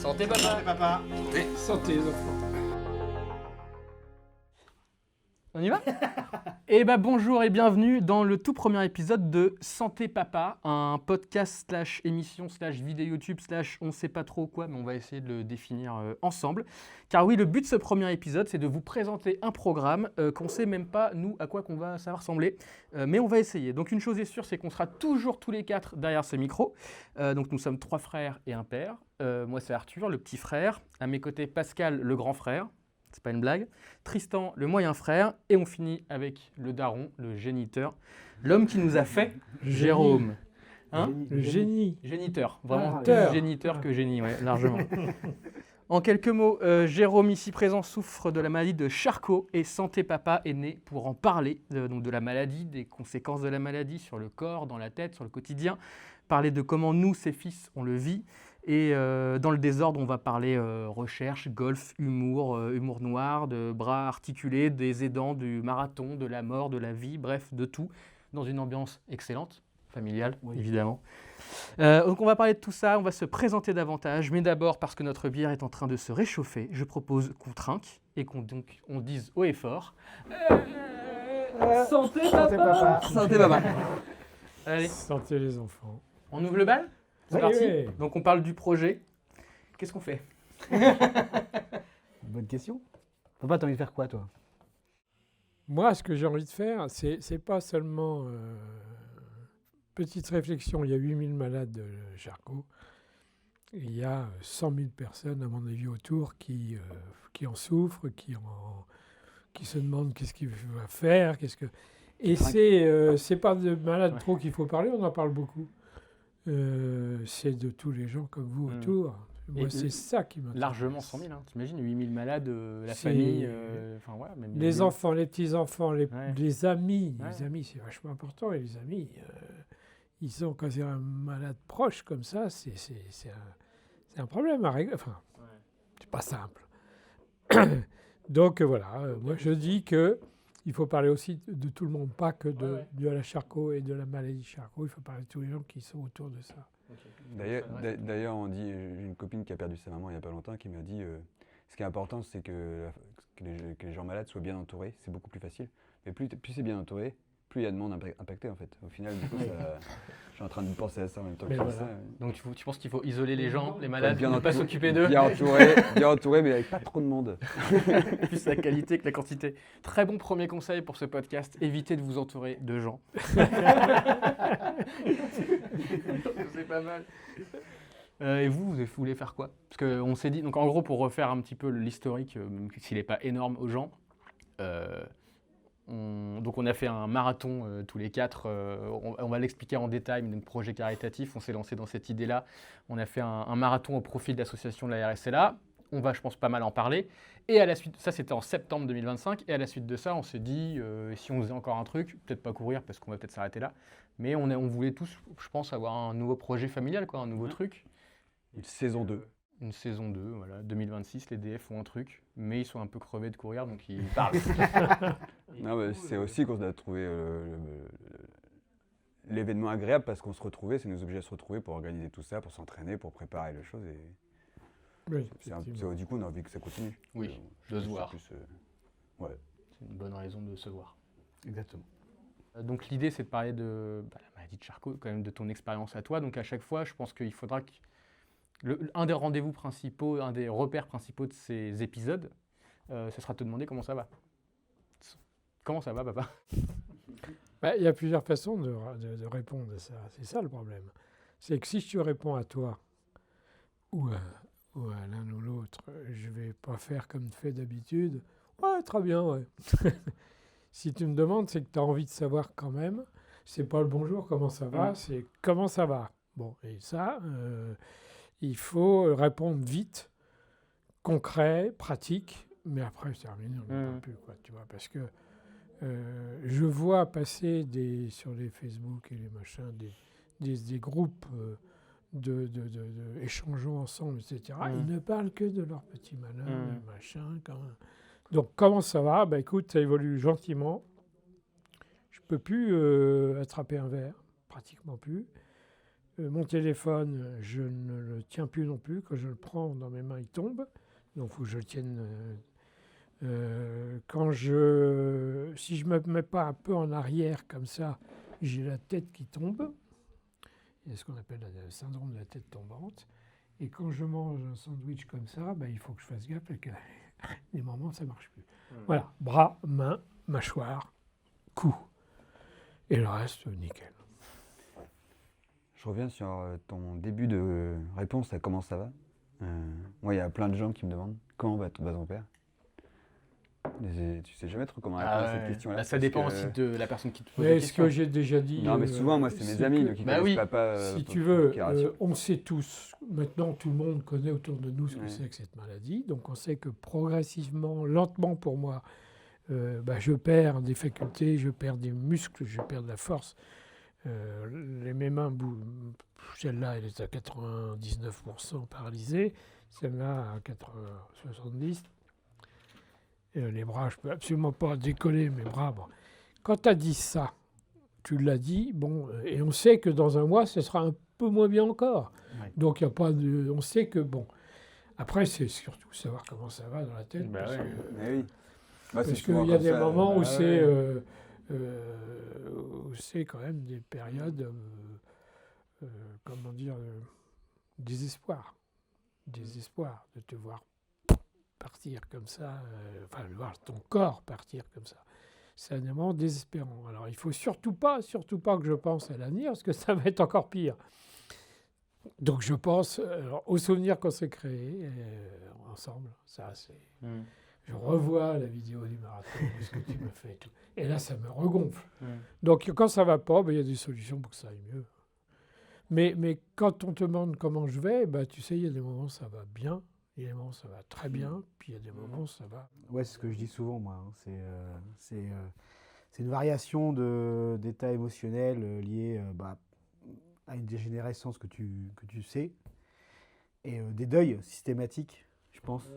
Santé papa. Santé papa. Santé les enfants. On y va? Eh ben bonjour et bienvenue dans le tout premier épisode de Santé Papa, un podcast slash émission slash vidéo YouTube slash on sait pas trop quoi, mais on va essayer de le définir ensemble. Car oui, le but de ce premier épisode, c'est de vous présenter un programme qu'on sait même pas, nous, à quoi ça va ressembler, mais on va essayer. Donc une chose est sûre, c'est qu'on sera toujours tous les quatre derrière ce micro. Donc nous sommes 3 frères et un père. Moi c'est Arthur, le petit frère. À mes côtés, Pascal, le grand frère. C'est pas une blague. Tristan, le moyen frère. Et on finit avec le daron, le géniteur. L'homme qui nous a fait, Jérôme. Hein? Le génie. Géniteur. Vraiment Ah, plus géniteur que génie, ouais, largement. En quelques mots, Jérôme ici présent souffre de la maladie de Charcot et Santé Papa est né pour en parler, donc de la maladie, des conséquences de la maladie sur le corps, dans la tête, sur le quotidien, parler de comment nous, ses fils, on le vit. Et dans le désordre, on va parler recherche, golf, humour noir, de bras articulés, des aidants, du marathon, de la mort, de la vie, bref, de tout, dans une ambiance excellente, familiale, oui. Évidemment. Donc on va parler de tout ça, on va se présenter davantage, mais d'abord, parce que notre bière est en train de se réchauffer, je propose qu'on trinque et qu'on dise haut et fort Santé papa. Santé papa. Allez. Santé les enfants. On ouvre le bal? C'est parti. Oui. Donc on parle du projet. Qu'est-ce qu'on fait? Bonne question. Papa, t'as envie de faire quoi, toi? Moi, ce que j'ai envie de faire, c'est pas seulement petite réflexion. Il y a 8000 malades de Charcot. Il y a 100 000 personnes, à mon avis, autour qui en souffrent, qui se demandent qu'est-ce qu'il va faire. Et c'est pas de malades trop qu'il faut parler, on en parle beaucoup. C'est de tous les gens comme vous autour. Moi, c'est ça qui m'intéresse. Largement 100 000, hein. T'imagines, 8000 malades, la famille, même les enfants, les petits-enfants, les amis. Ouais. Les amis, c'est vachement important. Et les amis, ils ont, quand c'est un malade proche comme ça, c'est un problème à régler. Enfin, c'est pas simple. Donc voilà, moi je dis que il faut parler aussi de tout le monde, pas que de la Charcot et de la maladie Charcot. Il faut parler de tous les gens qui sont autour de ça. Okay. D'ailleurs, on dit, j'ai une copine qui a perdu sa maman il n'y a pas longtemps qui m'a dit ce qui est important, c'est que les gens malades soient bien entourés. C'est beaucoup plus facile. Mais plus c'est bien entouré, plus il y a de monde impacté en fait. Au final, du coup, je suis en train de penser à ça en même temps que ça. Donc tu penses qu'il faut isoler les gens, les malades, ne pas s'occuper d'eux? Bien entouré, mais avec pas trop de monde. Plus la qualité que la quantité. Très bon premier conseil pour ce podcast, évitez de vous entourer de gens. C'est pas mal. Et vous voulez faire quoi? Parce qu'on s'est dit, donc en gros, pour refaire un petit peu l'historique, même s'il n'est pas énorme aux gens, donc on a fait un marathon tous les quatre, on va l'expliquer en détail, mais un projet caritatif, on s'est lancé dans cette idée-là. On a fait un marathon au profit de l'association de la RSLA, on va je pense pas mal en parler. Et à la suite, ça c'était en septembre 2025, et à la suite de ça on s'est dit, si on faisait encore un truc, peut-être pas courir parce qu'on va peut-être s'arrêter là, mais on voulait tous, je pense, avoir un nouveau projet familial, quoi, un nouveau truc. Une saison 2. Une saison 2, voilà. 2026, les DF font un truc, mais ils sont un peu crevés de courir, donc ils parlent. Non, mais c'est aussi qu'on a trouvé l'événement agréable parce qu'on se retrouvait, c'est nous obliger à se retrouver pour organiser tout ça, pour s'entraîner, pour préparer les choses. Et oui, du coup, on a envie que ça continue. Oui, de se voir. Ouais. C'est une bonne raison de se voir. Exactement. Donc l'idée, c'est de parler de la maladie de Charcot, quand même de ton expérience à toi. Donc à chaque fois, je pense qu'il faudra que un des rendez-vous principaux, un des repères principaux de ces épisodes, ce sera de te demander comment ça va. Comment ça va, papa? Il y a plusieurs façons de répondre à ça. C'est ça le problème. C'est que si je te réponds à toi ou à l'un ou l'autre, je ne vais pas faire comme tu fais d'habitude. Ouais, très bien, ouais. Si tu me demandes, c'est que tu as envie de savoir quand même. C'est pas le bonjour, comment ça va, c'est comment ça va. Bon, et ça, il faut répondre vite, concret, pratique, mais après, c'est terminé, on n'en parle plus, quoi, tu vois, parce que je vois passer sur les Facebook et les machins, des groupes de échangeons ensemble, etc. Ils ne parlent que de leurs petits malheurs, des machins, quand même. Donc, comment ça va? Écoute, ça évolue gentiment. Je ne peux plus attraper un verre, pratiquement plus. Mon téléphone, je ne le tiens plus non plus. Quand je le prends dans mes mains, il tombe. Donc il faut que je le tienne. Si je ne me mets pas un peu en arrière comme ça, j'ai la tête qui tombe. Il y a ce qu'on appelle le syndrome de la tête tombante. Et quand je mange un sandwich comme ça, il faut que je fasse gaffe parce que des moments, ça ne marche plus. Voilà, bras, mains, mâchoire, cou. Et le reste, nickel. Je reviens sur ton début de réponse à comment ça va. Moi, il y a plein de gens qui me demandent comment va ton père. Tu sais jamais trop comment répondre à cette question-là. Ça dépend aussi de la personne qui te pose Mais la ce question. que j'ai déjà dit. Non, mais souvent, moi, c'est mes amis qui connaissent papa. Si tu veux, on sait tous, maintenant tout le monde connaît autour de nous ce que c'est que cette maladie. Donc on sait que progressivement, lentement pour moi, je perds des facultés, je perds des muscles, je perds de la force. Mes mains, celle-là, elle est à 99% paralysée, celle-là à 70%. Les bras, je ne peux absolument pas décoller mes bras. Bon. Quand tu as dit ça, tu l'as dit, et on sait que dans un mois, ce sera un peu moins bien encore. Ouais. Donc, il n'y a pas de... On sait que, Après, c'est surtout savoir comment ça va dans la tête. Parce qu'il y a des moments où c'est quand même des périodes, désespoir. Désespoir de te voir partir comme ça, de voir ton corps partir comme ça. C'est un moment désespérant. Alors, il ne faut surtout pas que je pense à l'avenir, parce que ça va être encore pire. Donc, je pense aux souvenirs qu'on s'est créés ensemble. Ça, c'est... Je revois la vidéo du marathon, de ce que tu me fais. Tout. Et là, ça me regonfle. Donc, quand ça ne va pas, il y a des solutions pour que ça aille mieux. Mais quand on te demande comment je vais, tu sais, il y a des moments où ça va bien. Il y a des moments où ça va très bien, puis il y a des moments où ça va... Ouais, c'est ce que je dis souvent, moi. C'est une variation d'état émotionnel lié à une dégénérescence que tu sais, et des deuils systématiques, je pense,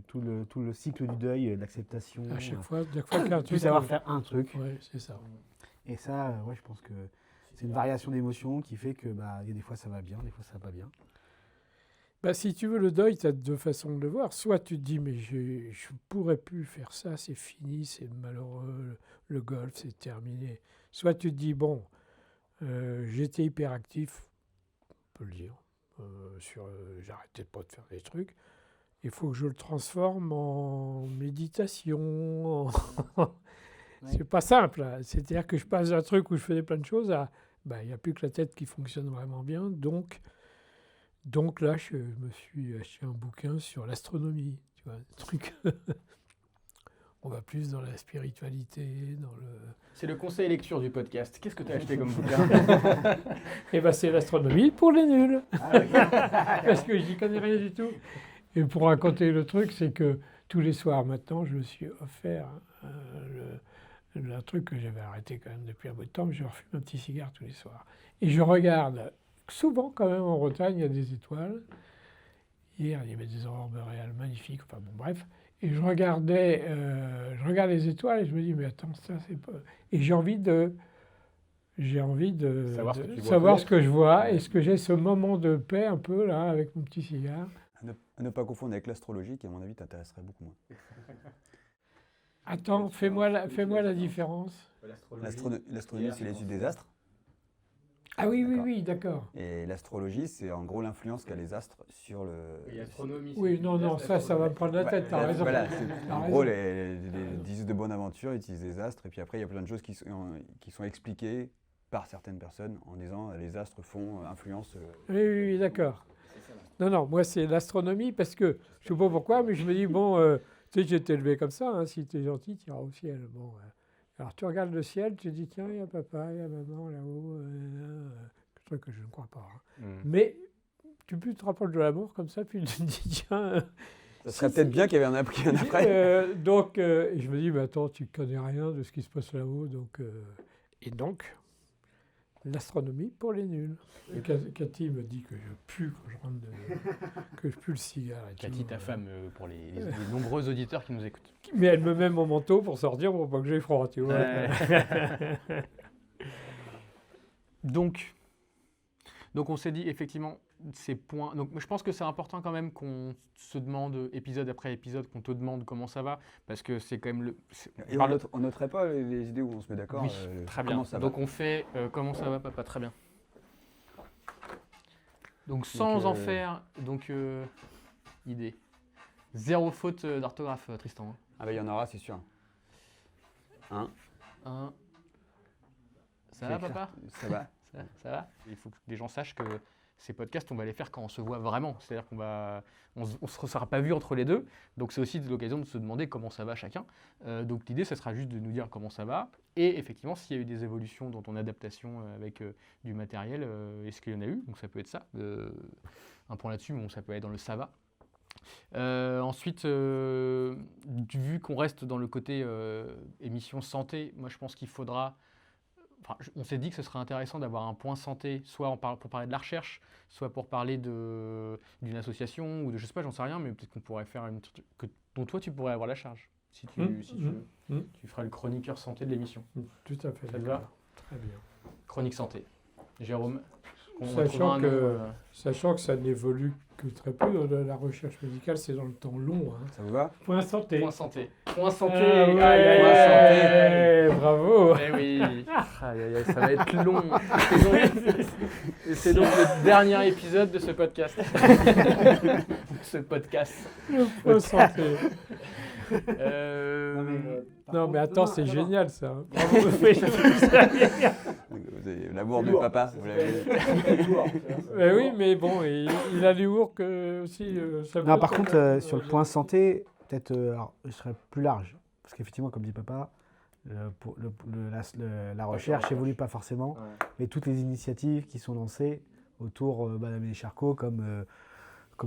tout le cycle du deuil, l'acceptation. À chaque fois qu'il y a un truc... savoir faire un truc. Oui, c'est ça. Et ça, je pense que c'est une variation d'émotions qui fait que y a des fois ça va bien, des fois ça va pas bien. Si tu veux, le deuil, tu as deux façons de le voir. Soit tu te dis, mais je ne pourrais plus faire ça, c'est fini, c'est malheureux, le golf, c'est terminé. Soit tu te dis, j'étais hyperactif, on peut le dire, j'arrêtais pas de faire des trucs. Il faut que je le transforme en méditation. C'est pas simple. Hein. C'est-à-dire que je passe d'un truc où je faisais plein de choses à, il n'y a plus que la tête qui fonctionne vraiment bien, donc là, je me suis acheté un bouquin sur l'astronomie, tu vois, des trucs. On va plus dans la spiritualité, dans le... C'est le conseil lecture du podcast. Qu'est-ce que tu as acheté comme bouquin? C'est l'astronomie pour les nuls. Parce que j'y connais rien du tout. Et pour raconter le truc, c'est que tous les soirs maintenant, je me suis offert un truc que j'avais arrêté quand même depuis un bout de temps, mais je refume un petit cigare tous les soirs. Et je regarde... Souvent, quand même, en Bretagne, il y a des étoiles. Hier, il y avait des aurores boréales magnifiques. Bref. Et je regarde les étoiles et je me dis, mais attends, ça, c'est pas... Et j'ai envie de savoir ce que je vois. Est-ce que j'ai ce moment de paix un peu, là, avec mon petit cigare? À ne pas confondre avec l'astrologie, qui, à mon avis, t'intéresserait beaucoup moins. Attends, fais-moi la différence. L'astronomie, c'est l'étude des astres. Ah oui, d'accord. Et l'astrologie, c'est en gros l'influence qu'a les astres sur le... Oui, non, ça va me prendre la tête, t'as raison. Voilà, en gros, les 10 de Bonaventure utilisent des astres, et puis après, il y a plein de choses qui sont expliquées par certaines personnes en disant les astres font influence... Oui, d'accord. Non, moi, c'est l'astronomie, parce que, je ne sais pas pourquoi, mais je me dis, tu sais, j'ai été élevé comme ça, hein, si tu es gentil, tu iras au ciel. Alors, tu regardes le ciel, tu te dis, tiens, il y a papa, il y a maman là-haut, truc que je ne crois pas. Hein. Mais tu te rapproches de la mort comme ça, puis tu te dis, tiens... Ça serait peut-être bien qu'il y avait un après. Et je me dis, mais attends, tu ne connais rien de ce qui se passe là-haut. Donc, l'astronomie pour les nuls. Et Cathy me dit que je pue quand je rentre que je pue le cigare. Cathy, ta femme, pour les nombreux auditeurs qui nous écoutent. Mais elle me met mon manteau pour sortir pour pas que j'ai froid, tu vois. Donc, Donc on s'est dit effectivement ces points. Donc je pense que c'est important quand même qu'on se demande épisode après épisode, qu'on te demande comment ça va, parce que c'est quand même le. Et on noterait pas les idées où on se met d'accord. Oui, très bien. Comment ça va. Donc on fait comment ça va, papa, très bien. Donc sans en faire idée. 0 faute d'orthographe, Tristan. Ah bah il y en aura, c'est sûr. Un. Ça va, papa? Ça va. Ça va? Il faut que les gens sachent que ces podcasts, on va les faire quand on se voit vraiment. C'est-à-dire on ne se sera pas vu entre les deux. Donc c'est aussi l'occasion de se demander comment ça va chacun. Donc l'idée, ce sera juste de nous dire comment ça va. Et effectivement, s'il y a eu des évolutions dans ton adaptation avec du matériel, est-ce qu'il y en a eu? Donc ça peut être ça. Un point là-dessus, bon, ça peut être dans le ça va. Ensuite, vu qu'on reste dans le côté émission santé, moi je pense qu'il faudra... on s'est dit que ce serait intéressant d'avoir un point santé, soit pour parler de la recherche, soit pour parler d'une association, ou de je sais pas, j'en sais rien, mais peut-être qu'on pourrait faire une truc dont toi tu pourrais avoir la charge, si tu veux. Tu feras le chroniqueur santé de l'émission. Tout à fait. Ça te va? Très bien. Chronique santé. Jérôme, Sachant que ça n'évolue que très peu dans la recherche médicale, c'est dans le temps long. Hein. Ça vous va? Point santé. Point santé. Point santé. Ouais, bravo. Eh oui. Ça va être long. Et c'est donc le dernier épisode de ce podcast. Le point santé. Non mais attends, c'est non. génial ça. Hein. Vous avez l'amour du papa. Vous l'avez... Oui, mais bon, il a l'humour que aussi. Ça Non, peut par être- contre, sur le point santé, peut-être, alors, je serais plus large. Parce qu'effectivement, comme dit papa, la recherche évolue pas forcément. Mais toutes les initiatives qui sont lancées autour Madame et Charcot, comme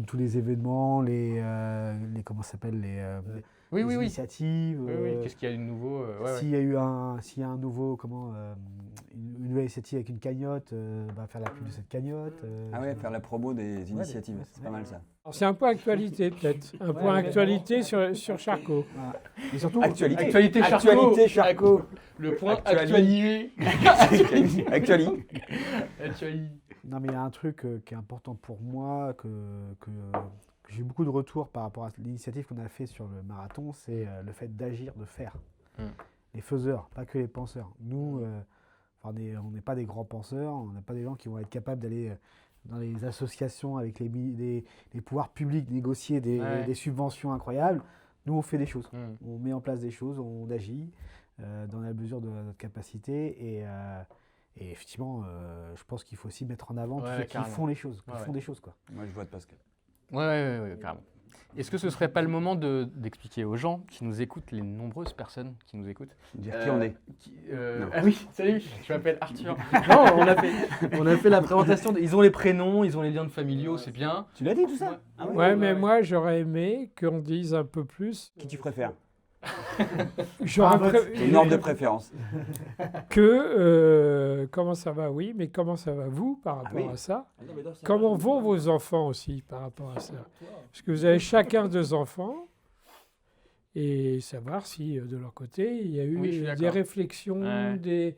tous les événements, comment ça s'appelle, les Oui. initiatives. Oui. Qu'est-ce qu'il y a de nouveau S'il y a un nouveau, une nouvelle initiative avec une cagnotte, faire la pub de cette cagnotte. Ah ouais, faire la promo des initiatives, c'est pas mal ça. Alors, c'est un point actualité peut-être. Un point actualité sur Charcot. Voilà. Et surtout, Actualité Charcot. Actualité Charcot. Le point Actualité. actualité. non, mais il y a un truc qui est important pour moi, que j'ai eu beaucoup de retours par rapport à l'initiative qu'on a fait sur le marathon, c'est le fait d'agir, de faire. Les faiseurs, pas que les penseurs. Nous, on n'est pas des grands penseurs, on n'est pas des gens qui vont être capables d'aller dans les associations avec les pouvoirs publics, négocier des subventions incroyables. Nous, on fait des choses. On met en place des choses, on agit dans la mesure de notre capacité. Et effectivement, je pense qu'il faut aussi mettre en avant tous ceux qui font les choses, qui font des choses, quoi. Moi, je vote Pascal. Ouais, carrément. Est-ce que ce serait pas le moment d'expliquer aux gens qui nous écoutent, les nombreuses personnes qui nous écoutent, Dire qui on est. Ah oui, salut, je m'appelle Arthur. Non, on a fait la présentation. Ils ont les prénoms, ils ont les liens familiaux, c'est bien. Tu l'as dit tout ça? Ah Ouais, mais moi j'aurais aimé qu'on dise un peu plus. Qui tu préfères? Une ordre de préférence. Comment ça va, oui, mais comment ça va vous par rapport oui. à ça? Comment vont vos enfants aussi par rapport à ça? Parce que vous avez chacun 2 enfants et savoir si de leur côté il y a eu Oui, je suis des d'accord. réflexions, Ouais.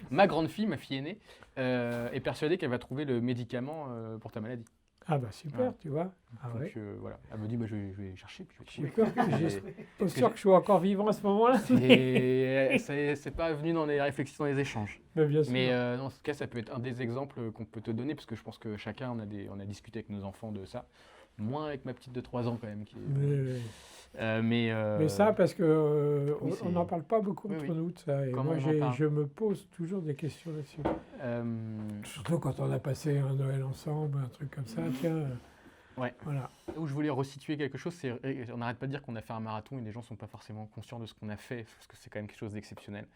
Ma grande fille, ma fille aînée, est persuadée qu'elle va trouver le médicament pour ta maladie. Ah bah super, Ouais. tu vois. Ah Donc ouais. voilà, elle me dit je vais chercher. Puis je J'ai vais peur que trouver. pas sûr que je sois encore vivant à ce moment-là. Et c'est pas venu dans les réflexions, dans les échanges. Mais bien sûr. Mais en tout cas, ça peut être un des exemples qu'on peut te donner, parce que je pense que chacun, on a discuté avec nos enfants de ça. Moins avec ma petite de 3 ans quand même. Mais ça, parce que oui, on n'en parle pas beaucoup Oui, entre oui. nous de ça. Et Comment moi, on en parle je me pose toujours des questions là-dessus. Surtout quand on a passé un Noël ensemble, un truc comme ça. Tiens. Ouais. Voilà. Où je voulais resituer quelque chose, c'est on n'arrête pas de dire qu'on a fait un marathon et les gens ne sont pas forcément conscients de ce qu'on a fait, parce que c'est quand même quelque chose d'exceptionnel.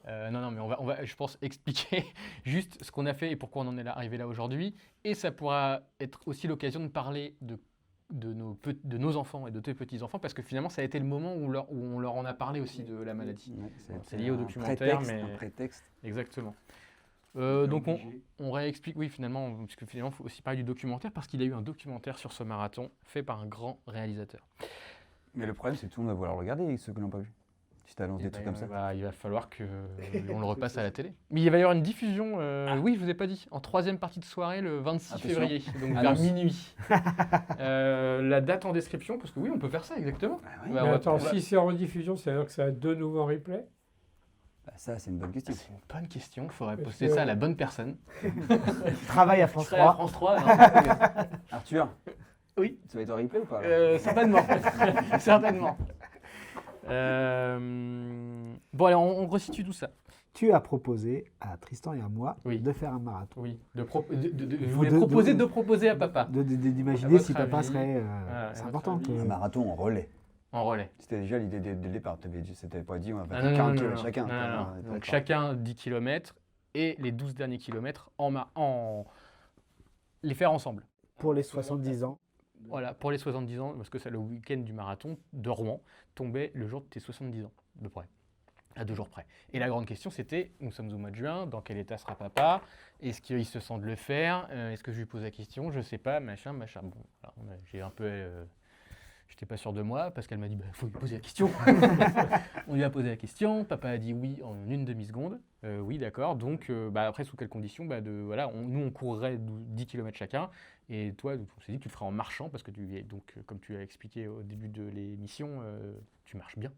Non, mais on va, je pense, expliquer juste ce qu'on a fait et pourquoi on en est arrivé là aujourd'hui. Et ça pourra être aussi l'occasion de parler de nos enfants et de tes petits-enfants, parce que finalement, ça a été le moment où on leur en a parlé aussi de la maladie. Ouais, C'est lié au documentaire, mais... Un prétexte. Exactement. Donc on réexplique, oui, finalement, parce que finalement, il faut aussi parler du documentaire, parce qu'il y a eu un documentaire sur ce marathon fait par un grand réalisateur. Mais le problème, c'est que tout le monde va vouloir le regarder, ceux qui l'ont pas vu. Si tu annonces des trucs comme ça. Il va falloir qu'on le repasse à la télé. Mais il va y avoir une diffusion, oui, je vous ai pas dit, en troisième partie de soirée le 26 Attention. février, donc vers Annonce. minuit. La date en description, parce que oui, on peut faire ça exactement. Ah ouais. Bah, Mais on va- attends, on va- si c'est en rediffusion, ça veut dire que ça va être de nouveau en replay? Bah, ça, c'est une bonne question. C'est une bonne question, il faudrait Parce poster que- ça à la bonne personne. Travail à Je France serai à 3. France 3. hein. Arthur. Oui. Ça va être en replay ou pas? Certainement. Certainement. Bon, allez, on resitue tout ça. Tu as proposé à Tristan et à moi Oui. de faire un marathon. Oui. Je Vous voulais deux- proposer de- de proposer à papa. De- À D'imaginer votre si papa avis, serait. à C'est votre important. avis. que- Un marathon en relais. En relais. C'était déjà l'idée dès le départ. C'était pas dit, on va Ah, faire non, 40 non, km non, chacun. non, Pas- non. pas Donc d'accord. chacun 10 km et les 12 derniers kilomètres les faire ensemble. Pour les 70 ans. Voilà, pour les 70 ans, parce que c'est le week-end du marathon de Rouen tombait le jour de tes 70 ans, de près, à 2 jours près. Et la grande question, c'était, nous sommes au mois de juin, dans quel état sera papa? Est-ce qu'il se sent de le faire? Est-ce que je lui pose la question? Je sais pas, machin. Bon, voilà, j'ai un peu... j'étais pas sûr de moi, parce qu'elle m'a dit, faut lui poser la question. On lui a posé la question, papa a dit oui en une demi-seconde. Oui, d'accord. Donc, après, sous quelles conditions? Voilà, nous, on courrait 10 km chacun. Et toi, on s'est dit que tu le ferais en marchant, parce que comme tu as expliqué au début de l'émission, tu marches bien.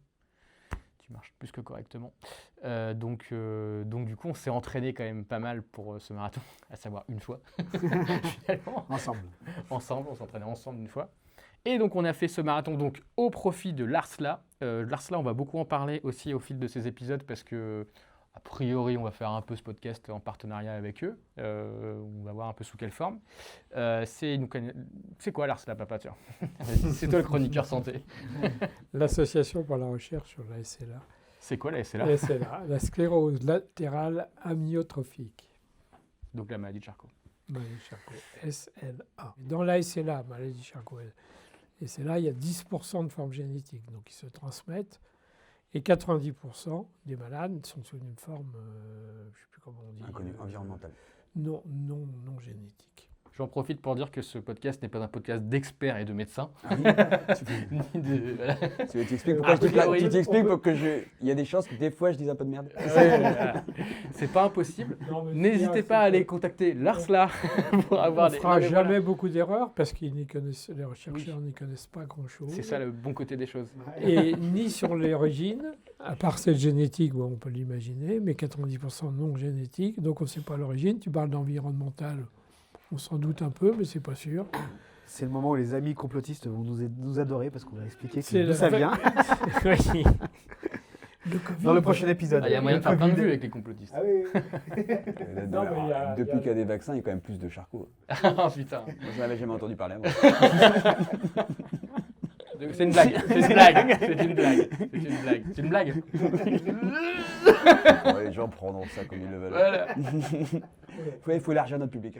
Tu marches plus que correctement. Donc, du coup, on s'est entraîné quand même pas mal pour ce marathon, à savoir une fois, finalement. Ensemble. Ensemble, on s'entraînait ensemble une fois. Et donc, on a fait ce marathon donc, au profit de Larsla. Larsla, on va beaucoup en parler aussi au fil de ces épisodes parce que, a priori, on va faire un peu ce podcast en partenariat avec eux. On va voir un peu sous quelle forme. C'est quoi Larsla, papa? Tiens. Vas-y, c'est toi le chroniqueur santé. L'Association pour la recherche sur la SLA. C'est quoi la SLA? La SLA, la sclérose latérale amyotrophique. Donc la maladie de Charcot. Maladie de Charcot, SLA. Dans la SLA, maladie de Charcot, SLA, il y a 10% de formes génétiques, donc ils se transmettent. Et 90% des malades sont sous une forme, je ne sais plus comment on dit. Inconnu, environnemental. Non génétique. J'en profite pour dire que ce podcast n'est pas un podcast d'experts et de médecins. Ah oui. Ni de- voilà. Tu t'expliques pourquoi A priori, tu t'expliques pour que il y a des chances que des fois je dise un peu de merde. Voilà. C'est pas impossible. N'hésitez pas à aller contacter Larsla pour On avoir ne fera non, mais jamais voilà. beaucoup d'erreurs parce qu'ils les chercheurs n'y connaissent pas grand-chose. C'est ça le bon côté des choses. Et ni sur l'origine, à part cette génétique, bon, on peut l'imaginer, mais 90% non génétique, donc on ne sait pas l'origine. Tu parles d'environnemental, on s'en doute un peu, mais c'est pas sûr. C'est le moment où les amis complotistes vont nous adorer parce qu'on va expliquer C'est d'où la ça vraie- vient Oui. Le Covid, dans le prochain épisode. Il y a moyen de faire plein de Covid. vues avec les complotistes. Ah oui, oui. Non, mais il y a- Depuis qu'il y a des vaccins, il y a quand même plus de Charcot. Ah putain. Moi, je n'avais jamais entendu parler. Moi. C'est une blague. C'est une blague. C'est une blague. C'est une blague. C'est une blague. Bon, les gens prendront ça comme ils le veulent. Voilà. Il faut élargir notre public.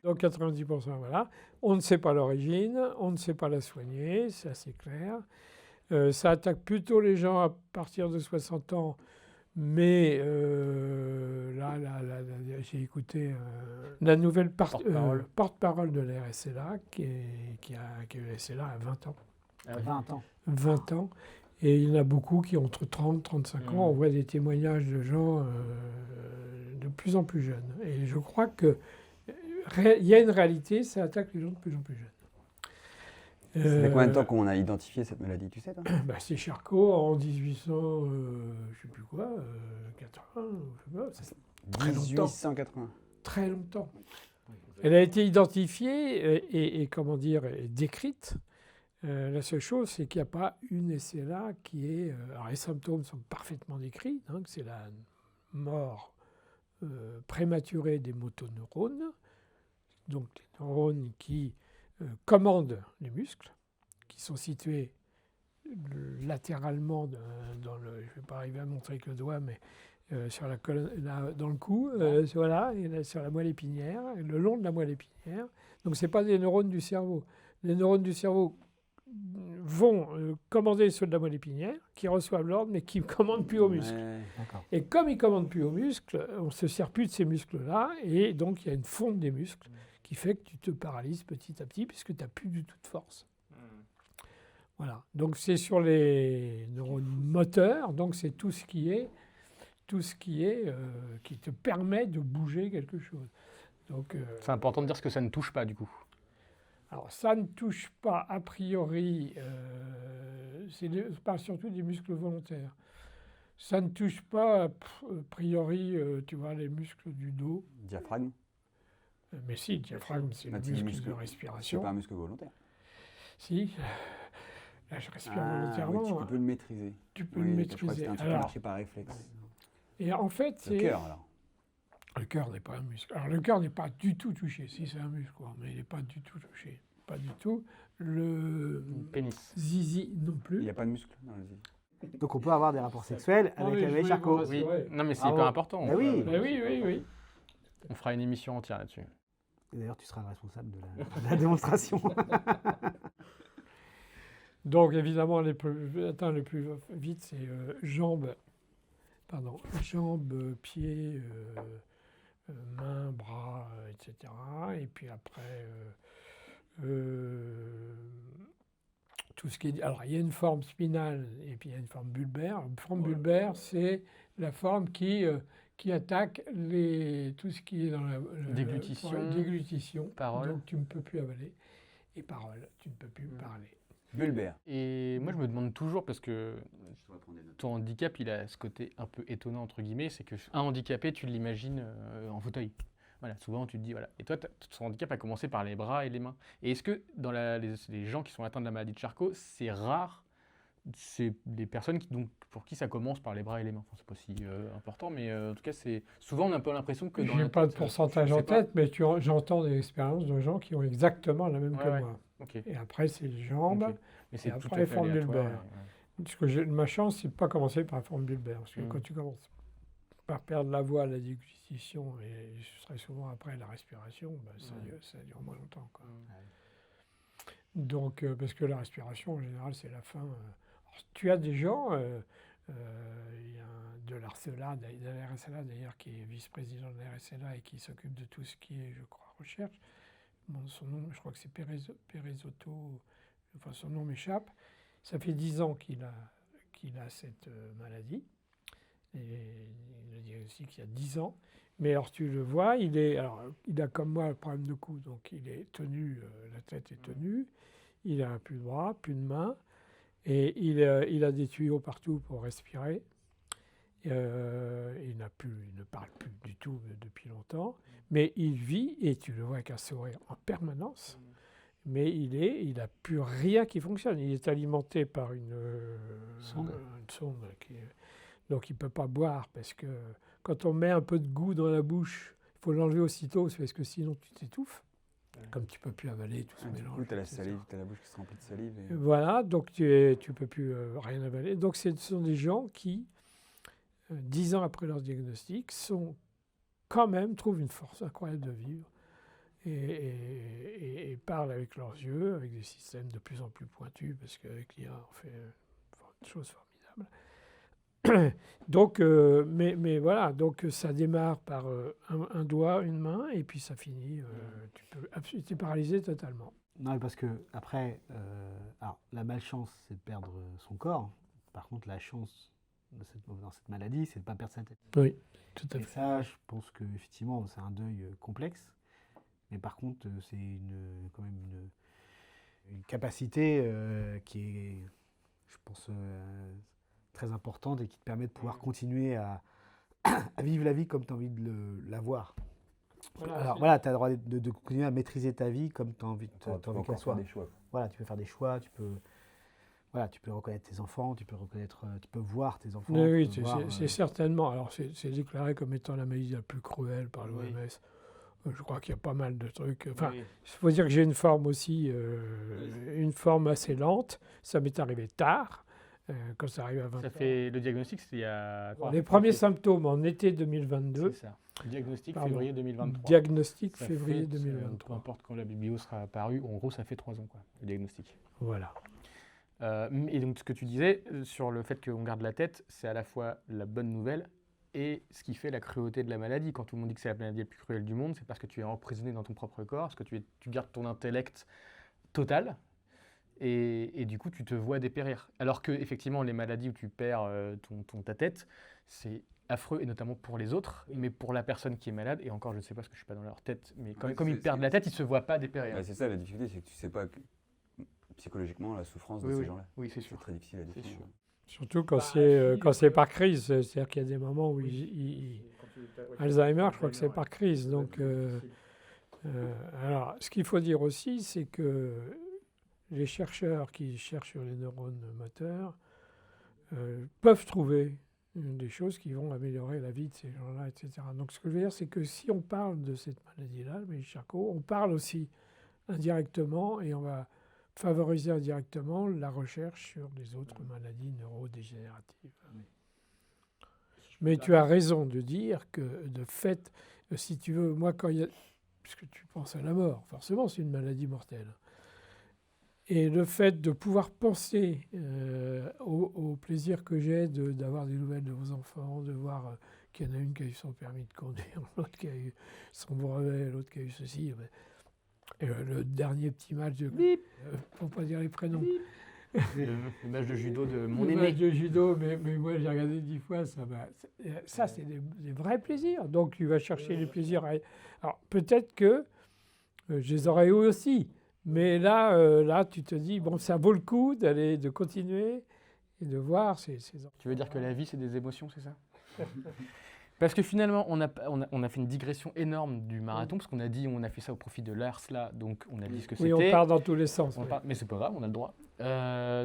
Donc 90%, voilà. On ne sait pas l'origine, on ne sait pas la soigner, c'est assez clair. Ça attaque plutôt les gens à partir de 60 ans, mais là, j'ai écouté la nouvelle Porte-parole. porte-parole de la RSLA, qui a eu la SLA à 20 ans. 20 ans. 20 ans. Et il y en a beaucoup qui ont entre 30 et 35 ans. On voit des témoignages de gens de plus en plus jeunes. Et je crois que il y a une réalité, ça attaque les gens de plus en plus jeunes. Ça fait combien de temps qu'on a identifié cette maladie, tu sais toi? C'est Charcot en 1800, je ne sais plus quoi, 80, je sais pas, c'est très longtemps. 1880. Très longtemps. Elle a été identifiée et comment dire, et décrite. La seule chose, c'est qu'il n'y a pas une SLA qui est... alors les symptômes sont parfaitement décrits, hein, que c'est la mort prématurée des motoneurones, donc les neurones qui commandent les muscles, qui sont situés latéralement dans le... Je ne vais pas arriver à montrer avec le doigt, mais sur la colonne, là, dans le cou, voilà, et là, sur la moelle épinière, le long de la moelle épinière. Donc ce n'est pas des neurones du cerveau. Les neurones du cerveau vont commander ceux de la moelle épinière, qui reçoivent l'ordre, mais qui ne commandent plus aux muscles. Ouais. D'accord. Et comme ils ne commandent plus aux muscles, on ne se sert plus de ces muscles-là, et donc il y a une fonte des muscles qui fait que tu te paralyses petit à petit, puisque tu n'as plus du tout de force. Voilà. Donc c'est sur les neurones moteurs, donc c'est tout ce qui est qui te permet de bouger quelque chose. Donc, C'est important de dire ce que ça ne touche pas, du coup. alors ça ne touche pas a priori, je parle surtout des muscles volontaires. Ça ne touche pas a priori, tu vois, les muscles du dos. Diaphragme, Mais si, le diaphragme, c'est le Bah, c'est le muscle de muscle. c'est respiration. pas un muscle volontaire. Si, là je respire Ah, volontairement. oui, tu hein. peux le maîtriser. Tu peux Oui, le je crois que maîtriser. c'était un truc qui Alors, marchait par réflexe. et en fait, Le c'est... cœur, alors. Le cœur n'est pas un muscle. Alors le cœur n'est pas du tout touché. Si c'est un muscle, quoi, mais il n'est pas du tout touché. Pas du tout. Le Pénis. zizi non Il plus. n'y a pas de muscle dans le zizi. Donc on peut avoir des rapports sexuels Ah avec oui, la je vieille voulais Charcot. vous rassurer. Oui. Ouais. Non, mais c'est Bravo. hyper important. Bah oui. Ben oui, oui, oui. On fera une émission entière là-dessus. Et d'ailleurs, tu seras le responsable de la démonstration. Donc évidemment, le plus vite, c'est jambes, pieds, mains, bras, etc. Et puis après, tout ce qui est... Alors, il y a une forme spinale et puis il y a une forme bulbaire. La forme bulbaire, c'est la forme qui attaque tout ce qui est dans la... Déglutition. déglutition. Parole. Donc, tu ne peux plus avaler. Et parole, tu ne peux plus parler. Bulbaire. Et moi, je me demande toujours, parce que ton handicap, il a ce côté un peu étonnant, entre guillemets, c'est qu'un handicapé, tu l'imagines en fauteuil. Voilà, souvent, tu te dis, voilà. Et toi, ton handicap a commencé par les bras et les mains. Et est-ce que dans les gens qui sont atteints de la maladie de Charcot, c'est rare, c'est des personnes pour qui ça commence par les bras et les mains? Enfin, c'est pas si important, mais en tout cas, souvent, on a un peu l'impression que dans Je n'ai la pas de tête, pourcentage je en sais pas. tête, mais j'entends des expériences de gens qui ont exactement la même Ouais, que ouais. moi. Ok. Et après, c'est les jambes. Ok. Mais c'est Et tout après, à les fait formes aléatoire, bulbaires. ouais. Parce que ma chance, c'est de ne pas commencer par la forme bulbaire. Parce que Mm. quand tu commences par perdre la voix, la déglutition, et ce serait souvent après la respiration, ben, ça dure moins longtemps, quoi. Donc, parce que la respiration, en général, c'est la fin. Alors, tu as des gens, il y a de l'RSLA, d'ailleurs, qui est vice-président de l'RSLA et qui s'occupe de tout ce qui est, je crois, recherche. Bon, son nom, je crois que c'est Pérezotto, enfin son nom m'échappe. Ça fait 10 ans qu'il a cette maladie. Et le diagnostic il y a 10 ans. Mais alors tu le vois, il a comme moi le problème de cou, donc il est tenu, la tête est tenue, il a plus de bras, plus de mains, et il a des tuyaux partout pour respirer. Il ne parle plus du tout depuis longtemps, mais il vit, et tu le vois avec un sourire en permanence, mais il n'a plus rien qui fonctionne. Il est alimenté par une sonde donc il ne peut pas boire, parce que quand on met un peu de goût dans la bouche, il faut l'enlever aussitôt, parce que sinon tu t'étouffes. Comme tu ne peux plus avaler tout ce Du mélange. coup, tu as la etc. salive, tu as la bouche qui se remplit de salive. Et... Voilà, donc tu ne peux plus rien avaler. Donc ce sont des gens qui, 10 ans après leur diagnostic, trouvent une force incroyable de vivre et parlent avec leurs yeux, avec des systèmes de plus en plus pointus, parce qu'avec l'IA, on fait des choses formidables. Donc, mais voilà, donc ça démarre par un doigt, une main, et puis ça finit, tu es paralysé totalement. Non, mais parce que après, alors la malchance, c'est de perdre son corps. Par contre, la chance dans cette maladie, c'est de ne pas perdre sa tête. Oui, tout à Et fait. ça, je pense que effectivement, c'est un deuil complexe. Mais par contre, c'est quand même une capacité qui est, je pense, très importante et qui te permet de pouvoir continuer à vivre la vie comme tu as envie de la voir. Voilà, Alors voilà, tu as le droit de continuer à maîtriser ta vie comme tu as envie, Tu peux encore faire des choix. Voilà, tu peux faire des choix, tu peux reconnaître tes enfants, tu peux voir tes enfants. Oui, tu peux voir, c'est certainement. Alors, c'est déclaré comme étant la maladie la plus cruelle par l'OMS. Oui. Je crois qu'il y a pas mal de trucs. Enfin, Oui. il faut dire que j'ai une forme aussi, une forme assez lente. Ça m'est arrivé tard, quand ça arrive à 20 ans. Le diagnostic, c'est il y a quoi? Les premiers symptômes en été 2022. C'est ça. Diagnostic Pardon. février 2023. Diagnostic Ça février fait, peu 2023. importe quand la biblio sera apparue, en gros, ça fait 3 ans, quoi, le diagnostic. Voilà. Et donc, ce que tu disais sur le fait qu'on garde la tête, c'est à la fois la bonne nouvelle et ce qui fait la cruauté de la maladie. Quand tout le monde dit que c'est la maladie la plus cruelle du monde, c'est parce que tu es emprisonné dans ton propre corps, parce que tu gardes ton intellect total. et du coup, tu te vois dépérir. Alors que, effectivement, les maladies où tu perds ta tête, c'est affreux, et notamment pour les autres, mais pour la personne qui est malade, et encore, je ne sais pas parce que je ne suis pas dans leur tête, mais comme ils perdent la tête, ils ne se voient pas dépérir. C'est ça la difficulté, c'est que tu sais pas psychologiquement la souffrance de ces gens-là. Oui, c'est sûr. C'est très difficile à définir. Surtout quand c'est par crise. C'est-à-dire qu'il y a des moments où Alzheimer, je crois que c'est par crise. Donc, alors, ce qu'il faut dire aussi, c'est que les chercheurs qui cherchent sur les neurones moteurs peuvent trouver des choses qui vont améliorer la vie de ces gens-là, etc. Donc, ce que je veux dire, c'est que si on parle de cette maladie-là, le Maladie-Charcot, on parle aussi indirectement et on va favoriser indirectement la recherche sur les autres maladies neurodégénératives. Mais tu as raison de dire que, de fait, si tu veux, moi, puisque tu penses à la mort, forcément, c'est une maladie mortelle. Et le fait de pouvoir penser au plaisir que j'ai d'avoir des nouvelles de vos enfants, de voir qu'il y en a une qui a eu son permis de conduire, l'autre qui a eu son brevet, l'autre qui a eu ceci. Et le dernier petit match de... faut pas dire les prénoms. Le match de judo de mon Le aîné. match de judo, mais moi j'ai regardé 10 fois, ça c'est des vrais plaisirs. Donc tu vas chercher les plaisirs. Alors peut-être que je les aurais eu aussi, mais là tu te dis, bon, ça vaut le coup de continuer et de voir ces Tu veux dire que la vie c'est des émotions, c'est ça? Parce que finalement, on a fait une digression énorme du marathon, parce qu'on a dit, on a fait ça au profit de l'ARSLA, donc on a dit ce que c'était. Oui, on part dans tous les sens. Mais c'est pas grave, on a le droit.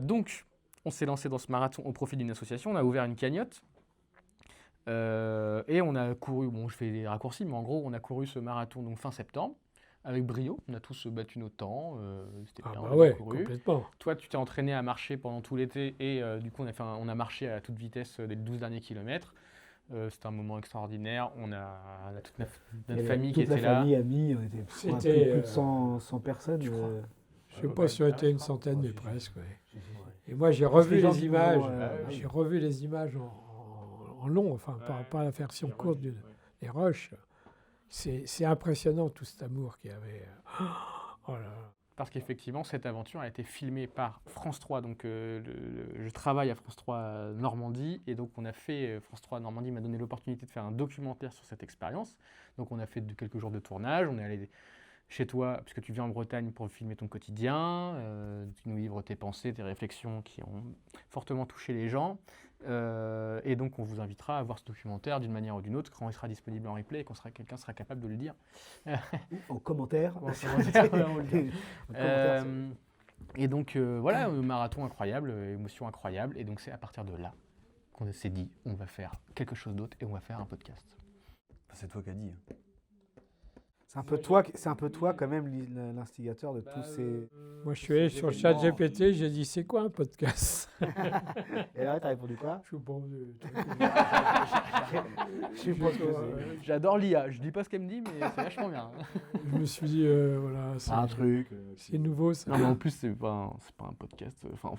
Donc, on s'est lancé dans ce marathon au profit d'une association, on a ouvert une cagnotte, et on a couru, bon je fais des raccourcis, mais en gros, on a couru ce marathon donc fin septembre, avec brio, on a tous battu nos temps, c'était bien, on a couru. Complètement. Toi, tu t'es entraîné à marcher pendant tout l'été, et du coup, on a marché à toute vitesse les 12 derniers kilomètres. C'était un moment extraordinaire. On a toute notre famille qui était là. Toute la famille, amis, on était plus de 100 personnes. Je ne sais pas si on était une centaine, mais presque. Ouais. Et moi, j'ai revu les images. J'ai revu les images en long, enfin pas la version courte des rushs. C'est impressionnant tout cet amour qu'il y avait. Oh là là. Parce qu'effectivement, cette aventure a été filmée par France 3. Donc, je travaille à France 3 Normandie. Et donc, France 3 Normandie m'a donné l'opportunité de faire un documentaire sur cette expérience. Donc, on a fait quelques jours de tournage. On est allé chez toi, puisque tu viens en Bretagne, pour filmer ton quotidien, nous livres tes pensées, tes réflexions qui ont fortement touché les gens. Et donc, on vous invitera à voir ce documentaire d'une manière ou d'une autre, quand il sera disponible en replay et quelqu'un sera capable de le dire. En commentaire. Et donc, voilà, marathon incroyable, émotion incroyable. Et donc, c'est à partir de là qu'on s'est dit, on va faire quelque chose d'autre et on va faire un podcast. C'est toi qui as dit. C'est un peu toi quand même l'instigateur de tous ces... Moi, je suis allé sur le chat GPT, j'ai dit, c'est quoi un podcast? Et là, t'as répondu quoi? Je suis bon. J'adore l'IA, je dis pas ce qu'elle me dit, mais c'est vachement bien. Je me suis dit, voilà, c'est un truc. C'est nouveau, ça. Non, mais en plus, c'est pas un podcast. Enfin,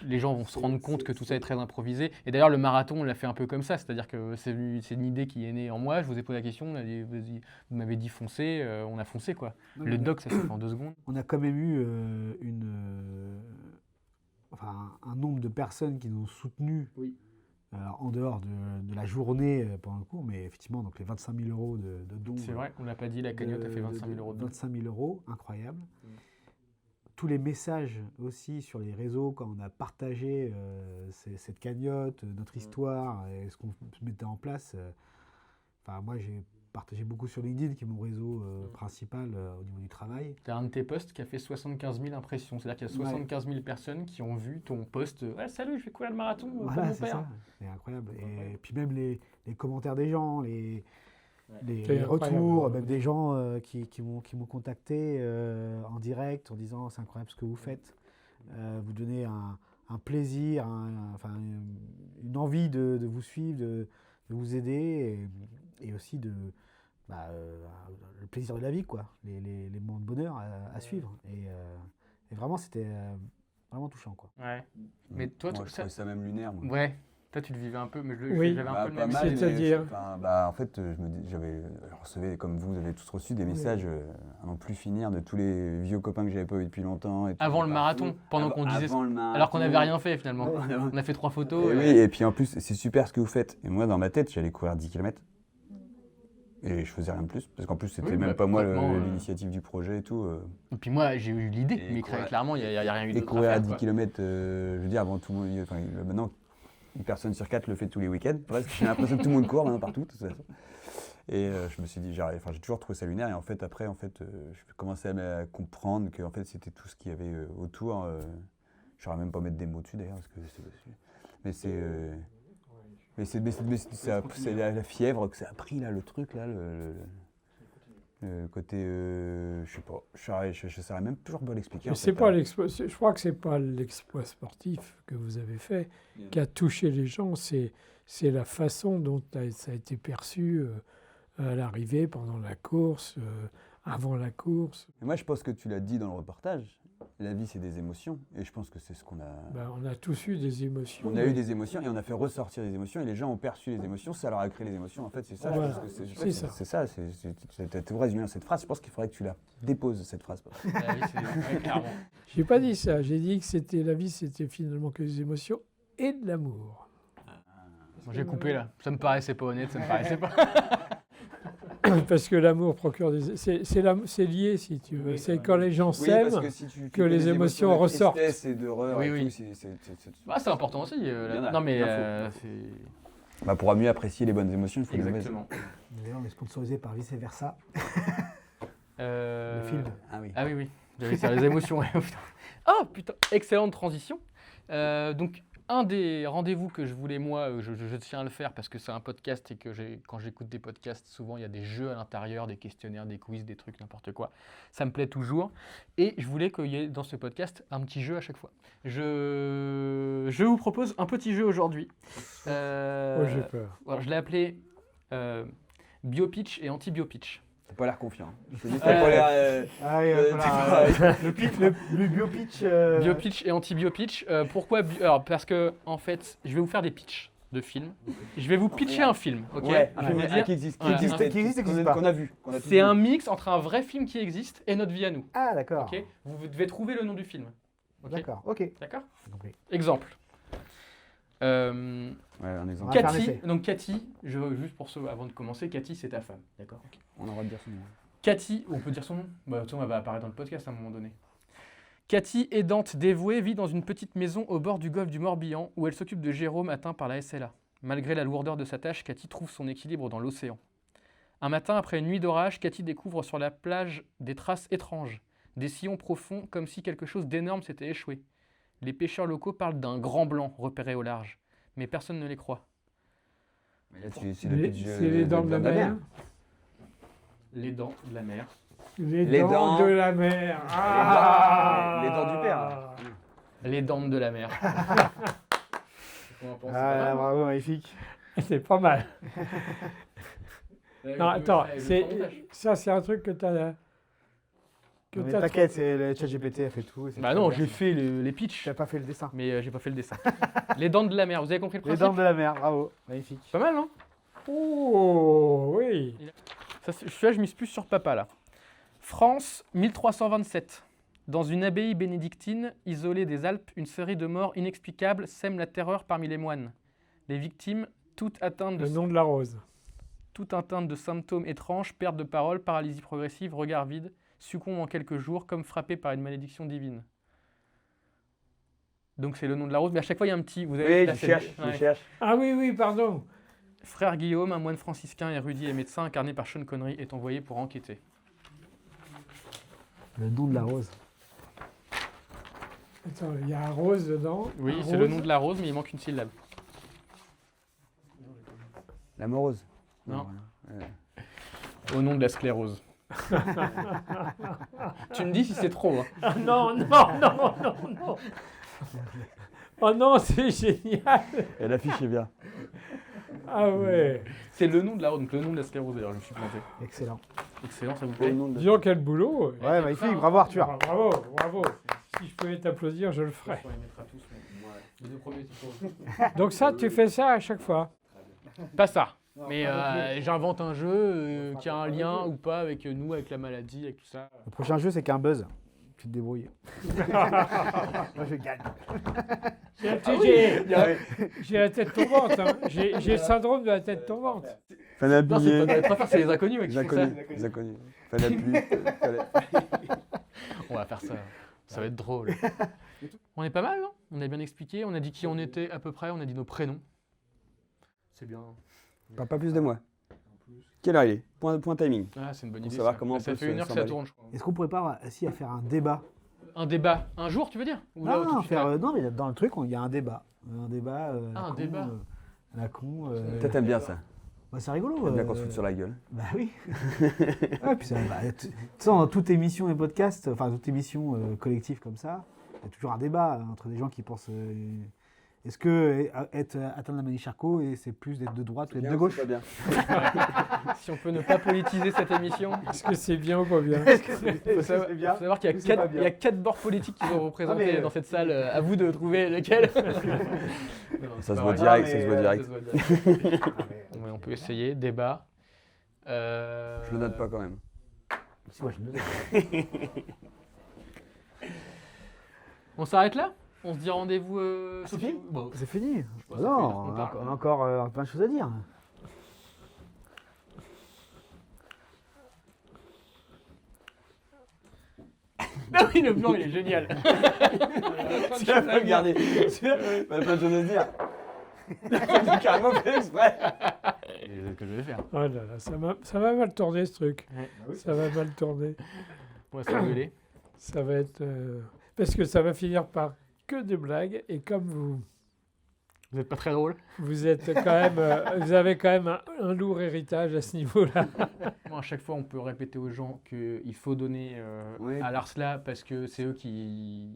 les gens vont se rendre compte que tout ça est très improvisé. Et d'ailleurs, le marathon, on l'a fait un peu comme ça. C'est-à-dire que c'est une idée qui est née en moi. Je vous ai posé la question, vous m'avez dit foncez, on a foncé, quoi. Le doc, ça se fait en 2 secondes. On a quand même eu un nombre de personnes qui nous ont soutenus. Oui. En dehors de la journée pendant le cours, mais effectivement, donc les 25 000 euros de dons. C'est vrai, on l'a pas dit, la cagnotte a fait 25 000 euros de dons. 25 000 euros, incroyable. Tous les messages aussi sur les réseaux, quand on a partagé cette cagnotte, notre histoire, et ce qu'on mettait en place. Moi, j'ai partagé beaucoup sur LinkedIn, qui est mon réseau principal au niveau du travail. Tu as un de tes posts qui a fait 75 000 impressions. C'est-à-dire qu'il y a 75 000 personnes qui ont vu ton post. Salut, je fais courir le marathon pour mon père. Ça. C'est incroyable. Et puis même les commentaires des gens, les retours, même des gens qui m'ont contacté en direct en disant c'est incroyable ce que vous faites. Vous donnez un plaisir, une envie de vous suivre, de vous aider et aussi le plaisir de la vie, quoi. Les moments de bonheur à suivre. Et vraiment, c'était vraiment touchant, quoi. Ouais. Mais toi, moi, je trouvais ça même lunaire, moi. Ouais. Toi, tu le vivais un peu, mais Oui. j'avais un Bah, peu le pas même mal, style. C'est-à-dire en fait, je me dis, je recevais, comme vous avez tous reçu, des messages à n'en plus finir de tous les vieux copains que j'avais pas vus depuis longtemps. Et tout, Avant le partout. marathon, pendant qu'on disait Avant le marathon. alors qu'on n'avait rien fait finalement. Ouais. On a fait 3 Et photos. oui, et puis en plus, c'est super ce que vous faites. Et moi, dans ma tête, j'allais courir 10 km. Et je faisais rien de plus. Parce qu'en plus, c'était Oui, même bah, pas moi complètement, l'initiative du projet et tout. Et puis moi, j'ai eu l'idée, Et mais courir- clairement, il n'y a rien eu Et d'autre courir à faire, 10 quoi. km, je veux dire, avant tout le monde. Enfin, maintenant, une personne sur 4 le fait tous les week-ends. Presque, j'ai l'impression que tout le monde court maintenant partout. De toute façon. Et je me suis dit, j'ai toujours trouvé ça lunaire. Et en fait, après, je commençais à comprendre que en fait, c'était tout ce qu'il y avait autour. Je ne saurais même pas mettre des mots dessus d'ailleurs. Parce que c'est la fièvre que ça a pris, là, le truc, là, le côté. Je sais pas. Je ne saurais même toujours pas l'expliquer. Mais en c'est fait, pas l'exploit. Je crois que c'est pas l'exploit sportif que vous avez fait qui a touché les gens. C'est la façon dont ça a été perçu à l'arrivée, pendant la course, avant la course. Mais moi, je pense que tu l'as dit dans le reportage. La vie, c'est des émotions. Et je pense que c'est ce qu'on a. Ben, on a tous eu des émotions. On a eu des émotions et on a fait ressortir des émotions. Et les gens ont perçu les émotions. Ça leur a créé les émotions. En fait, c'est ça. Voilà. Je pense que C'est ça. C'est ça. Tu as tout résumé dans cette phrase. Je pense qu'il faudrait que tu la déposes, cette phrase. Ah oui, ouais, clairement. J'ai pas dit ça. J'ai dit que c'était la vie, c'était finalement que des émotions et de l'amour. Bon, j'ai coupé là. Ça me paraissait pas honnête, ça me paraissait pas. Parce que l'amour procure des. C'est lié, si tu veux. Oui, c'est ouais. quand les gens s'aiment. si tu que les émotions ressortent. De tristesse et d'horreur Oui, et oui. tout, c'est- Bah, c'est important aussi. Il y en a, Non, mais il en faut. c'est. Bah, pour mieux apprécier les bonnes émotions, il faut les mauvaises. Exactement. D'ailleurs, on est sponsorisé par Vice Versa, Euh, le film. Ah oui. Ah oui, oui. J'avais ça, les émotions. Ouais. Oh, putain. Oh putain, excellente transition. Donc, un des rendez-vous que je voulais, moi, je tiens à le faire parce que c'est un podcast et que quand j'écoute des podcasts, souvent il y a des jeux à l'intérieur, des questionnaires, des quiz, des trucs, n'importe quoi. Ça me plaît toujours. Et je voulais qu'il y ait dans ce podcast un petit jeu à chaque fois. Je vous propose un petit jeu aujourd'hui. Oh, j'ai peur. Alors, je l'ai appelé BioPitch et anti-BioPitch. T'as pas l'air confiant. Je te dis, Ouais. t'as pas l'air. Ah oui, le biopitch. BioPitch et anti-BioPitch. Pourquoi Alors, parce que, en fait, je vais vous faire des pitchs de films. Je vais vous pitcher un film, ok Ouais, Je vais vous dire, qui existe. Voilà. qui existe pas. Qu'on a vu. qu'on a tous c'est vu. un mix entre un vrai film qui existe et notre vie à nous, Ah, d'accord. ok Vous devez trouver le nom du film, ok D'accord, ok. D'accord J'ai compris. Exemple. Ouais, un exemple. On va faire un Cathy, essai. donc Cathy, juste pour ceux, avant de commencer, Cathy, c'est ta femme, d'accord ok. On a le droit de dire son nom. Cathy, on peut dire son nom bah, de toute façon, elle va apparaître dans le podcast à un moment donné. Cathy, aidante dévouée, vit dans une petite maison au bord du golfe du Morbihan où elle s'occupe de Jérôme atteint par la SLA. Malgré la lourdeur de sa tâche, Cathy trouve son équilibre dans l'océan. Un matin, après une nuit d'orage, Cathy découvre sur la plage des traces étranges, des sillons profonds comme si quelque chose d'énorme s'était échoué. Les pêcheurs locaux parlent d'un grand blanc repéré au large, mais personne ne les croit. Mais là, c'est le pitch, C'est les dents de la mer. Les dents de la mer. Les Les dents dents. de la mer. Les dents du père. Les dents de la mer. Ah, bravo, magnifique. C'est pas mal. Euh, Non, attends, le c'est montage. ça, c'est un truc que tu as. Que Mais t'as t'inquiète, c'est le chat GPT a fait tout. et c'est Bah très non, bien. j'ai fait les pitchs, Tu n'as pas fait le dessin. mais j'ai pas fait le dessin. Les dents de la mer, vous avez compris le Les principe dents de la mer, bravo, magnifique. Pas mal, non Oh, oui. Ça, celui-là, je mise plus sur papa, là. France, 1327. Dans une abbaye bénédictine, isolée des Alpes, une série de morts inexplicables sème la terreur parmi les moines. Les victimes, toutes atteintes Le nom de la rose. de symptômes étranges, perte de parole, paralysie progressive, regard vide, succombent en quelques jours comme frappées par une malédiction divine. Donc c'est le nom de la rose, mais à chaque fois il y a un petit... Vous avez Oui, la je scène- cherche, ouais. je cherche. Ah oui, oui, pardon. Frère Guillaume, un moine franciscain érudit et médecin incarné par Sean Connery, est envoyé pour enquêter. Le don de la rose. Attends, il y a un rose dedans. Oui, un c'est le rose. nom de la rose, mais il manque une syllabe. La morose. Non. voilà. Au nom de la sclérose. Tu me dis si c'est trop. Hein. Ah non, non, non, non, non. Oh non, c'est génial. Et l'affiche est bien. Ah ouais. C'est le nom de la rose, donc le nom de la sclérose d'ailleurs, je me suis planté. Excellent. Excellent, ça vous Au plaît nom de Dis donc, quel boulot. Ouais, magnifique, bravo Arthur. Ah, bravo, bravo. Si je pouvais t'applaudir, je le ferais. On les mettra tous, mais les deux premiers, Donc ça, tu fais ça à chaque fois. Pas ça. Mais j'invente un jeu qui a un lien ou pas avec nous, avec la maladie, avec tout ça. Le prochain jeu, c'est qu'un buzz. Tu te débrouilles. Moi, je gagne. J'ai la tête tombante. Hein. J'ai le syndrome de la tête tombante. Fallait Non, c'est habiller. pas, préfère, c'est les inconnus qui Les font ça. inconnus. Les inconnus. Fallait appuyer. On va faire ça. Ça va être drôle. On est pas mal, non? On a bien expliqué. On a dit qui on était à peu près. On a dit nos prénoms. C'est bien. Pas plus de moi. Quelle heure il est? Point timing. Ah, c'est une bonne Pour idée. savoir ça. comment on Ça peut fait 1 heure que ça s'emballer. tourne, je crois. Est-ce qu'on pourrait pas essayer à faire un débat? Un débat. Un jour, tu veux dire? Ou là, tout de Non, suite, là non, mais dans le truc, il y a un débat. Un débat. un débat. À la con. Toi, t'aimes bien ça. Bah, c'est rigolo. T'aimes bien qu'on se foute sur la gueule. Bah oui. Ouais, puis ça, tu sais, dans toute émission et podcast, enfin toute émission collective comme ça, il y a toujours un débat entre des gens qui pensent. Est-ce que être atteint de la maladie Charcot, c'est plus d'être de droite ou d'être de gauche? Pas bien. Si on peut ne pas politiser cette émission. Est-ce que c'est bien ou pas bien? Il faut savoir qu'il y a C'est pas 4, bien. il y a 4 bords politiques qui sont représentés mais, dans cette salle. À vous de trouver lequel. Ça se voit direct, ça se voit direct. Ouais, on peut essayer. Débat. Je le note pas quand même. Si, moi, je me le note. On s'arrête là? On se dit rendez-vous. c'est Sophie fini Bon. C'est fini. pense que Non, ça fait une heure on qu'on a, parle. on a encore plein de choses à dire. Ah oui, le blanc, il est génial. Tu vas pas regarder. Tu as plein de choses à dire. C'est carrément fait exprès. C'est ce que je vais faire. Oh là là, ça va mal tourner ce truc. Ouais. Ça va mal tourner. On va s'engueuler. Ça va être... parce que ça va finir par que des blagues. Et comme Vous n'êtes pas très drôle. vous êtes quand même... vous avez quand même un lourd héritage à ce niveau-là. Moi, à chaque fois, on peut répéter aux gens qu'il faut donner Oui. à l'Arsla parce que c'est eux qui.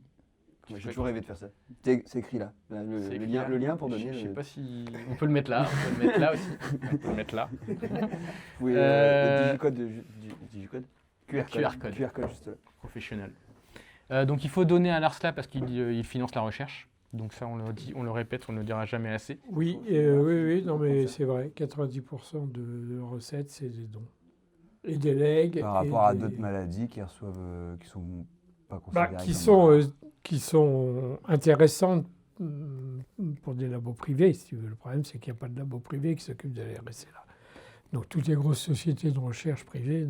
J'ai toujours rêvé de faire ça. C'est écrit là. C'est écrit Le lien pour donner. Je sais pas si. On peut le mettre là. On peut le mettre là aussi. On peut le mettre là. Oui, Euh, le digicode. Digicode QR code. QR code juste là. Professionnel. Donc, il faut donner à l'Arsla parce qu'il finance la recherche. Donc, ça, on le dit, on le répète, on ne le dira jamais assez. Oui, oui, non mais c'est vrai. 90% de recettes, c'est des dons. Et des legs. Par et rapport à des- d'autres maladies qui reçoivent, qui sont pas Bah, considérées qui sont intéressantes pour des labos privés, si tu veux. Le problème, c'est qu'il n'y a pas de labo privé qui s'occupe de la RSC là. Donc toutes les grosses sociétés de recherche privées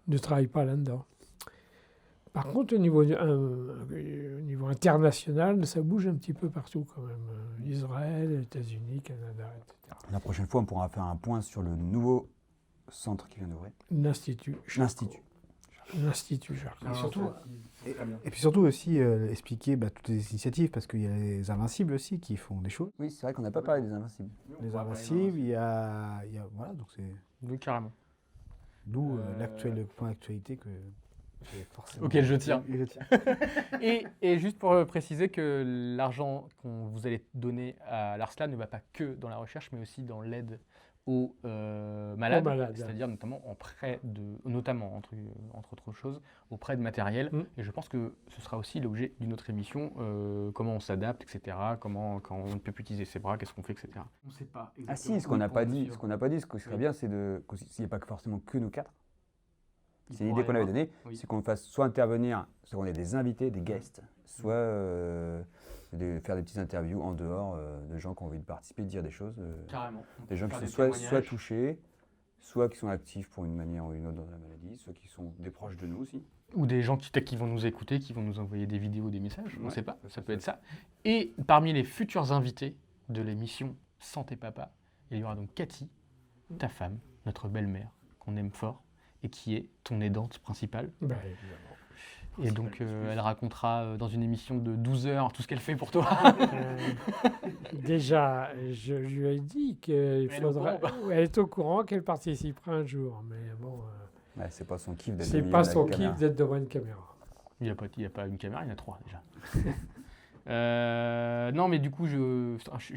ne travaillent pas là-dedans. Par contre, au niveau international, ça bouge un petit peu partout quand même. Israël, les États-Unis, Canada, etc. La prochaine fois, on pourra faire un point sur le nouveau centre qui vient d'ouvrir. L'Institut. L'Institut. L'Institut Charcot. Et puis surtout aussi expliquer toutes les initiatives, parce qu'il y a les Invincibles aussi qui font des choses. Oui, c'est vrai qu'on n'a pas parlé des Invincibles. Les Invincibles, il y a voilà, donc c'est Oui, carrément. d'où le point d'actualité que j'ai forcément. Auquel je tiens. Et je tiens. Et juste pour préciser que l'argent qu'on vous allez donner à l'Arsla ne va pas que dans la recherche, mais aussi dans l'aide aux malades, Aux malades. c'est-à-dire notamment en prêt notamment entre autres choses, au prêt de matériel. Et je pense que ce sera aussi l'objet d'une autre émission, comment on s'adapte, etc. Comment quand on ne peut plus utiliser ses bras, qu'est-ce qu'on fait, etc. On ne sait pas. Ah si, ce qu'on n'a pas dit, ce qui serait bien, c'est s'il n'y a pas forcément que nous quatre. C'est l'idée qu'on avait donnée, c'est qu'on fasse soit intervenir, soit on ait des invités, des guests, soit faire des petites interviews en dehors de gens qui ont envie de participer, de dire des choses. Carrément. Des gens qui sont soit touchés, soit qui sont actifs pour une manière ou une autre dans la maladie, soit qui sont des proches de nous aussi. Ou des gens qui vont nous écouter, qui vont nous envoyer des vidéos, des messages, on ne Ouais, sait pas, ça peut être ça. Et parmi les futurs invités de l'émission Santé Papa, il y aura donc Cathy, ta femme, notre belle-mère, qu'on aime fort, et qui est ton aidante principale. Bah, évidemment. Et donc elle racontera dans une émission de 12 heures tout ce qu'elle fait pour toi. Déjà, je lui ai dit qu'il Elle est au faudrait. courant, Elle est au courant qu'elle participera un jour, mais bon, Ouais, c'est pas son kiff d'être c'est devant pas la son caméra. kiff d'être devant une caméra. Il n'y a pas une caméra, il y en a 3 déjà. Non, mais du coup, je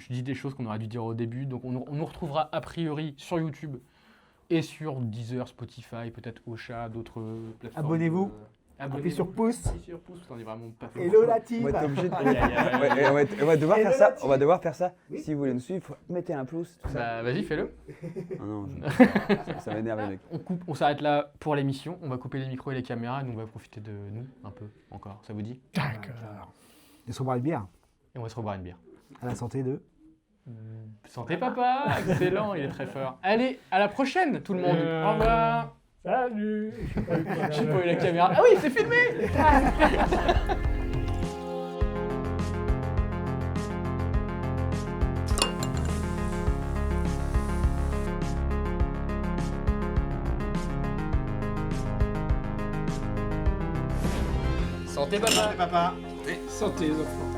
dis des choses qu'on aurait dû dire au début. Donc, on nous retrouvera a priori sur YouTube et sur Deezer, Spotify, peut-être Ocha, d'autres plateformes. Abonnez-vous. Appuyez sur pouce. Appuyez sur pouce, on est vraiment pas fait. Hello On la va team. être obligé de... Aïe, aïe, aïe, aïe, Ouais, aïe. et on va devoir Et faire le ça. latin. On va devoir faire ça. Oui. Si vous voulez nous suivre, mettez un pouce. Tout ça. Bah, vas-y, fais-le. Ah non, ça m'énerve les mecs. On s'arrête là pour l'émission. On va couper les micros et les caméras et nous on va profiter de nous un peu encore. Ça vous dit? D'accord. Et se boire une bière. Et on va se reboire une bière. À la santé de. Santé papa, excellent, il est très fort. Allez, à la prochaine tout le monde. Au revoir. Salut. Je sais pas eu quoi J'ai faire. pas eu la caméra. Ah oui, c'est filmé. Santé papa. Papa. Santé les enfants.